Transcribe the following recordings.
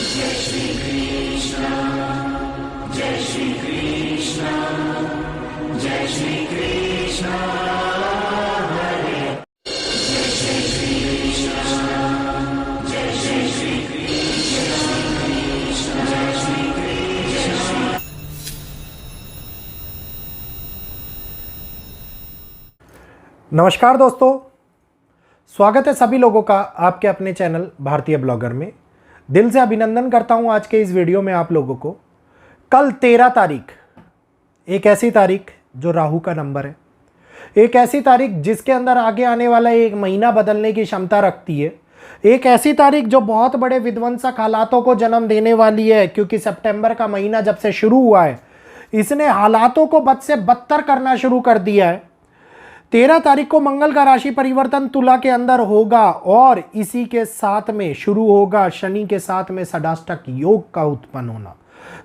जय श्री कृष्ण जय श्री कृष्ण जय श्री कृष्ण हरे जय श्री कृष्ण जय श्री कृष्ण जय श्री कृष्ण। नमस्कार दोस्तों, स्वागत है सभी लोगों का आपके अपने चैनल भारतीय ब्लॉगर में। दिल से अभिनंदन करता हूं आज के इस वीडियो में आप लोगों को। कल 13 तारीख, एक ऐसी तारीख जो राहु का नंबर है, एक ऐसी तारीख जिसके अंदर आगे आने वाला एक महीना बदलने की क्षमता रखती है, एक ऐसी तारीख जो बहुत बड़े विध्वंसक हालातों को जन्म देने वाली है, क्योंकि सितंबर का महीना जब से शुरू हुआ है इसने हालातों को बद से बदतर करना शुरू कर दिया है। 13 तारीख को मंगल का राशि परिवर्तन तुला के अंदर होगा और इसी के साथ में शुरू होगा शनि के साथ में षडाष्टक योग का उत्पन्न होना।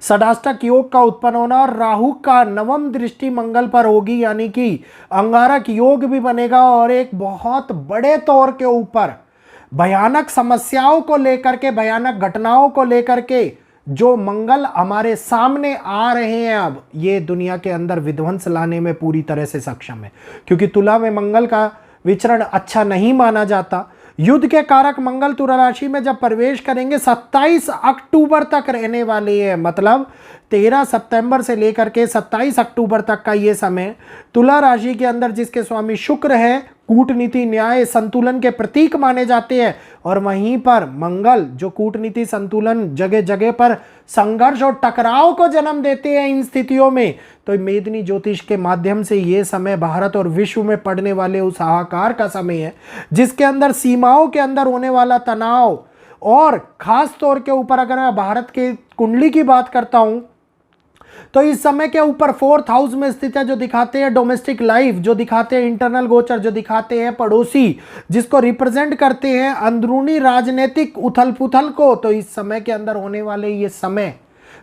षडाष्टक योग का उत्पन्न होना और राहु का नवम दृष्टि मंगल पर होगी, यानी कि अंगारक योग भी बनेगा और एक बहुत बड़े तौर के ऊपर भयानक समस्याओं को लेकर के, भयानक घटनाओं को लेकर के जो मंगल हमारे सामने आ रहे हैं, अब ये दुनिया के अंदर विध्वंस लाने में पूरी तरह से सक्षम है। क्योंकि तुला में मंगल का विचरण अच्छा नहीं माना जाता। युद्ध के कारक मंगल तुला राशि में जब प्रवेश करेंगे 27 अक्टूबर तक रहने वाले हैं, मतलब 13 सितंबर से लेकर के 27 अक्टूबर तक का ये समय तुला राशि के अंदर, जिसके स्वामी शुक्र है, कूटनीति न्याय संतुलन के प्रतीक माने जाते हैं, और वहीं पर मंगल जो कूटनीति संतुलन जगह जगह पर संघर्ष और टकराव को जन्म देते हैं इन स्थितियों में, तो मेदिनी ज्योतिष के माध्यम से ये समय भारत और विश्व में पड़ने वाले उस हाहाकार का समय है जिसके अंदर सीमाओं के अंदर होने वाला तनाव, और खास तौर के ऊपर अगर मैं भारत के कुंडली की बात करता हूं तो इस समय के ऊपर 4th हाउस में स्थित है, जो दिखाते हैं डोमेस्टिक लाइफ, जो दिखाते हैं इंटरनल गोचर, जो दिखाते हैं पड़ोसी, जिसको रिप्रेजेंट करते हैं अंदरूनी राजनीतिक उथल पुथल को। तो इस समय के अंदर होने वाले ये समय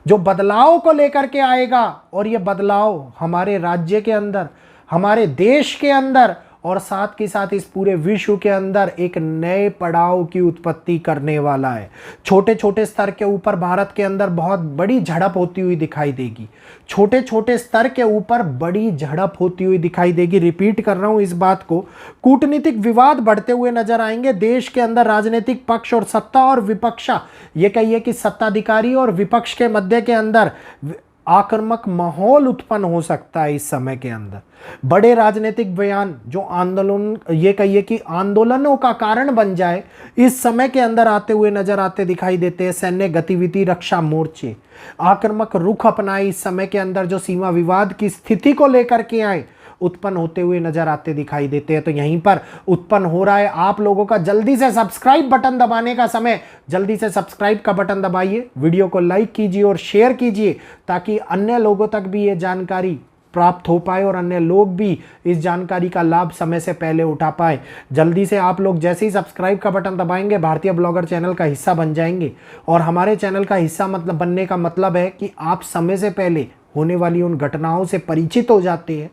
जो बदलाव को लेकर के आएगा, और ये बदलाव हमारे राज्य के अंदर, हमारे देश के अंदर और साथ के साथ इस पूरे विश्व के अंदर एक नए पड़ाव की उत्पत्ति करने वाला है। छोटे छोटे स्तर के ऊपर भारत के अंदर बहुत बड़ी झड़प होती हुई दिखाई देगी, छोटे छोटे स्तर के ऊपर बड़ी झड़प होती हुई दिखाई देगी। रिपीट कर रहा हूं इस बात को, कूटनीतिक विवाद बढ़ते हुए नजर आएंगे देश के अंदर। राजनीतिक पक्ष और सत्ता और विपक्षा, ये कहिए कि सत्ताधिकारी और विपक्ष के मध्य के अंदर आक्रामक माहौल उत्पन्न हो सकता है। इस समय के अंदर बड़े राजनीतिक बयान जो आंदोलन, ये कहिए कि आंदोलनों का कारण बन जाए, इस समय के अंदर आते हुए नजर आते दिखाई देते हैं। सैन्य गतिविधि, रक्षा मोर्चे, आक्रामक रुख अपनाए इस समय के अंदर, जो सीमा विवाद की स्थिति को लेकर के आए, उत्पन्न होते हुए नजर आते दिखाई देते हैं। तो यहीं पर उत्पन्न हो रहा है आप लोगों का जल्दी से सब्सक्राइब बटन दबाने का समय। जल्दी से सब्सक्राइब का बटन दबाइए, वीडियो को लाइक कीजिए और शेयर कीजिए, ताकि अन्य लोगों तक भी ये जानकारी प्राप्त हो पाए और अन्य लोग भी इस जानकारी का लाभ समय से पहले उठा पाए। जल्दी से आप लोग जैसे ही सब्सक्राइब का बटन दबाएंगे भारतीय ब्लॉगर चैनल का हिस्सा बन जाएंगे। और हमारे चैनल का हिस्सा मतलब बनने का मतलब है कि आप समय से पहले होने वाली उन घटनाओं से परिचित हो जाते हैं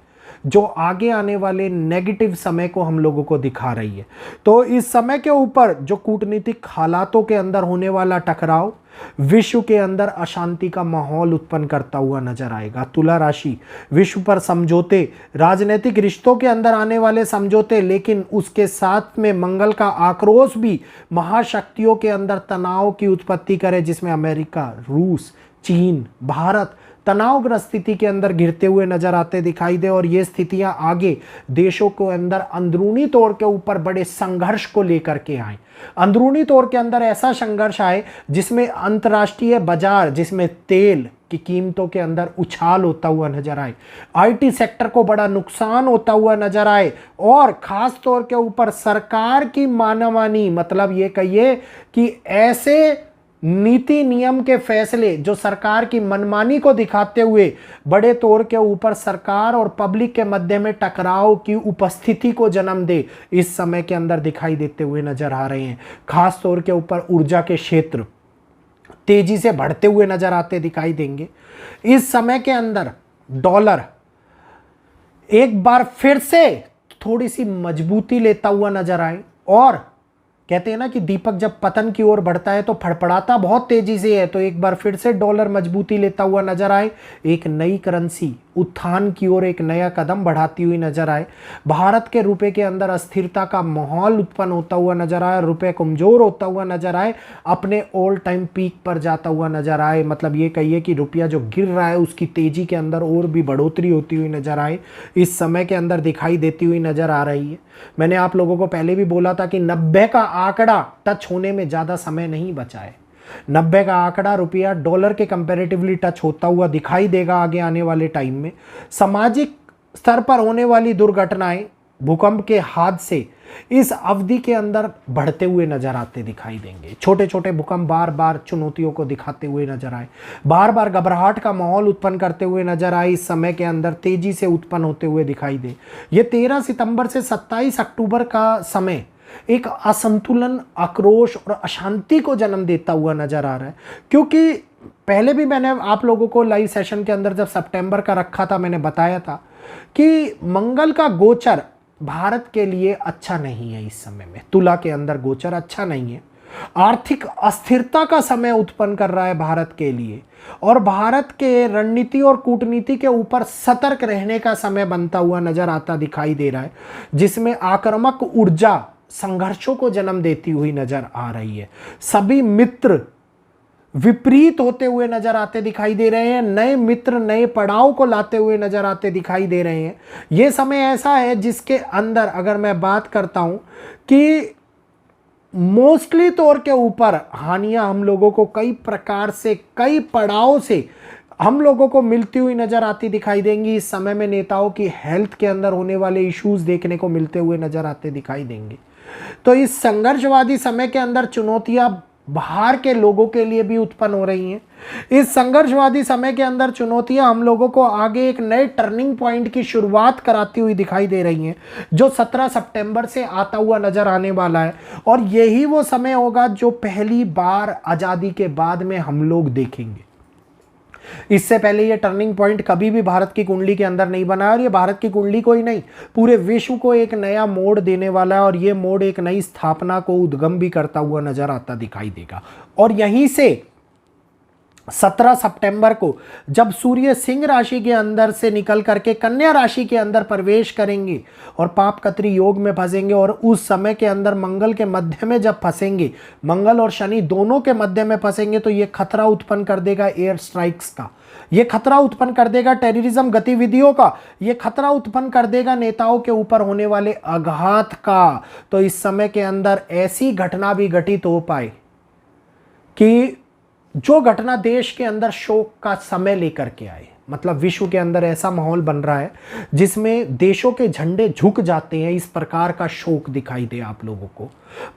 जो आगे आने वाले नेगेटिव समय को हम लोगों को दिखा रही है। तो इस समय के ऊपर जो कूटनीतिक हालातों के अंदर होने वाला टकराव विश्व के अंदर अशांति का माहौल उत्पन्न करता हुआ नजर आएगा। तुला राशि विश्व पर समझौते, राजनीतिक रिश्तों के अंदर आने वाले समझौते, लेकिन उसके साथ में मंगल का आक्रोश भी महाशक्तियों के अंदर तनाव की उत्पत्ति करे, जिसमें अमेरिका, रूस, चीन, भारत तनावग्रस्त स्थिति के अंदर घिरते हुए नजर आते दिखाई दे। और ये स्थितियां आगे देशों के अंदर अंदरूनी तौर के ऊपर बड़े संघर्ष को लेकर के आए। अंदरूनी तौर के अंदर ऐसा संघर्ष आए जिसमें अंतर्राष्ट्रीय बाजार, जिसमें तेल की कीमतों के अंदर उछाल होता हुआ नजर आए, आईटी सेक्टर को बड़ा नुकसान होता हुआ नजर आए, और खास तौर के ऊपर सरकार की मानामानी, मतलब ये कहिए कि ऐसे नीति नियम के फैसले जो सरकार की मनमानी को दिखाते हुए बड़े तौर के ऊपर सरकार और पब्लिक के मध्य में टकराव की उपस्थिति को जन्म दे, इस समय के अंदर दिखाई देते हुए नजर आ रहे हैं। खास तौर के ऊपर ऊर्जा के क्षेत्र तेजी से बढ़ते हुए नजर आते दिखाई देंगे। इस समय के अंदर डॉलर एक बार फिर से थोड़ी सी मजबूती लेता हुआ नजर आए, और कहते हैं ना कि दीपक जब पतन की ओर बढ़ता है तो फड़फड़ाता बहुत तेजी से है। तो एक बार फिर से डॉलर मजबूती लेता हुआ नजर आए, एक नई करेंसी उत्थान की ओर एक नया कदम बढ़ाती हुई नजर आए। भारत के रुपए के अंदर अस्थिरता का माहौल उत्पन्न होता हुआ नजर आए, रुपए कमजोर होता हुआ नजर आए, अपने ऑल टाइम पीक पर जाता हुआ नजर आए। मतलब ये कहिए कि रुपया जो गिर रहा है उसकी तेजी के अंदर और भी बढ़ोतरी होती हुई नजर आए, इस समय के अंदर दिखाई देती हुई नजर आ रही है। मैंने आप लोगों को पहले भी बोला था कि 90 का आंकड़ा टच होने में ज़्यादा समय नहीं बचा है। 90 का आंकड़ा रुपया डॉलर के कंपैरेटिवली टच होता हुआ दिखाई देगा आगे आने वाले टाइम में। सामाजिक स्तर पर होने वाली दुर्घटनाएं, भूकंप के हादसे इस अवधि के अंदर बढ़ते हुए नजर आते दिखाई देंगे। छोटे छोटे भूकंप बार बार चुनौतियों को दिखाते हुए नजर आए, बार बार घबराहट का माहौल उत्पन्न करते हुए नजर आए, इस समय के अंदर तेजी से उत्पन्न होते हुए दिखाई दे। ये 13 सितंबर से 27 अक्टूबर का समय एक असंतुलन, आक्रोश और अशांति को जन्म देता हुआ नजर आ रहा है। क्योंकि पहले भी मैंने आप लोगों को लाइव सेशन के अंदर जब सितंबर का रखा था, मैंने बताया था कि मंगल का गोचर भारत के लिए अच्छा नहीं है। इस समय में तुला के अंदर गोचर अच्छा नहीं है, आर्थिक अस्थिरता का समय उत्पन्न कर रहा है भारत के लिए, और भारत के रणनीति और कूटनीति के ऊपर सतर्क रहने का समय बनता हुआ नजर आता दिखाई दे रहा है, जिसमें आक्रामक ऊर्जा संघर्षों को जन्म देती हुई नजर आ रही है। सभी मित्र विपरीत होते हुए नजर आते दिखाई दे रहे हैं, नए मित्र नए पड़ाव को लाते हुए नजर आते दिखाई दे रहे हैं। यह समय ऐसा है जिसके अंदर अगर मैं बात करता हूं कि मोस्टली तौर के ऊपर हानियां हम लोगों को कई प्रकार से, कई पड़ाव से हम लोगों को मिलती हुई नजर आती दिखाई देंगी। इस समय में नेताओं की हेल्थ के अंदर होने वाले इश्यूज देखने को मिलते हुए नजर आते दिखाई देंगे। तो इस संघर्षवादी समय के अंदर चुनौतियां बाहर के लोगों के लिए भी उत्पन्न हो रही हैं। इस संघर्षवादी समय के अंदर चुनौतियां हम लोगों को आगे एक नए टर्निंग पॉइंट की शुरुआत कराती हुई दिखाई दे रही हैं, जो 17 सितंबर से आता हुआ नजर आने वाला है। और यही वो समय होगा जो पहली बार आज़ादी के बाद में हम लोग देखेंगे। इससे पहले ये टर्निंग पॉइंट कभी भी भारत की कुंडली के अंदर नहीं बना, और ये भारत की कुंडली को ही नहीं, पूरे विश्व को एक नया मोड़ देने वाला है, और ये मोड़ एक नई स्थापना को उद्गम भी करता हुआ नजर आता दिखाई देगा। और यहीं से 17 सितंबर को जब सूर्य सिंह राशि के अंदर से निकल करके कन्या राशि के अंदर प्रवेश करेंगे और पापकत्री योग में फंसेंगे, और उस समय के अंदर मंगल के मध्य में जब फंसेंगे, मंगल और शनि दोनों के मध्य में फंसेंगे, तो ये खतरा उत्पन्न कर देगा एयर स्ट्राइक्स का, ये खतरा उत्पन्न कर देगा टेररिज्म गतिविधियों का, ये खतरा उत्पन्न कर देगा नेताओं के ऊपर होने वाले आघात का। तो इस समय के अंदर ऐसी घटना भी घटित हो पाए कि जो घटना देश के अंदर शोक का समय लेकर के आए। मतलब विश्व के अंदर ऐसा माहौल बन रहा है जिसमें देशों के झंडे झुक जाते हैं, इस प्रकार का शोक दिखाई दे आप लोगों को।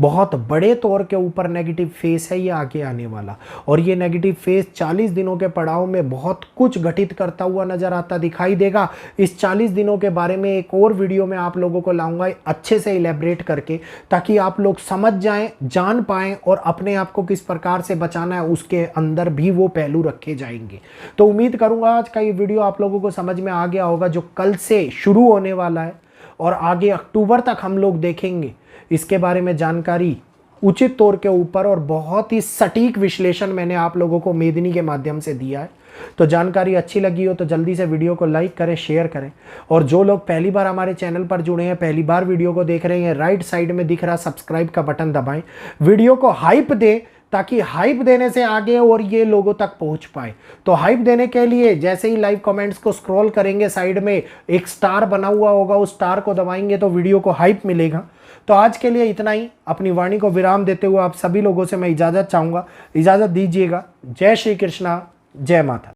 बहुत बड़े तौर के ऊपर नेगेटिव फेस है ये आगे आने वाला, और ये नेगेटिव फेस 40 दिनों के पड़ाव में बहुत कुछ घटित करता हुआ नजर आता दिखाई देगा। इस 40 दिनों के बारे में एक और वीडियो में आप लोगों को लाऊंगा अच्छे से इलेबरेट करके, ताकि आप लोग समझ जाएं, जान पाएं, और अपने आप को किस प्रकार से बचाना है उसके अंदर भी वो पहलू रखे जाएंगे। तो उम्मीद करूंगा आज का ये वीडियो आप लोगों को समझ में आ गया होगा, जो कल से शुरू होने वाला है और आगे अक्टूबर तक हम लोग देखेंगे। इसके बारे में जानकारी उचित तौर के ऊपर और बहुत ही सटीक विश्लेषण मैंने आप लोगों को मेदिनी के माध्यम से दिया है। तो जानकारी अच्छी लगी हो तो जल्दी से वीडियो को लाइक करें, शेयर करें, और जो लोग पहली बार हमारे चैनल पर जुड़े हैं, पहली बार वीडियो को देख रहे हैं, राइट साइड में दिख रहा सब्सक्राइब का बटन दबाएं, वीडियो को हाइप दें, ताकि हाइप देने से आगे और ये लोगों तक पहुंच पाए। तो हाइप देने के लिए जैसे ही लाइव कमेंट्स को स्क्रॉल करेंगे, साइड में एक स्टार बना हुआ होगा, उस स्टार को दबाएंगे तो वीडियो को हाइप मिलेगा। तो आज के लिए इतना ही। अपनी वाणी को विराम देते हुए आप सभी लोगों से मैं इजाज़त चाहूँगा, इजाज़त दीजिएगा। जय श्री कृष्णा, जय माता।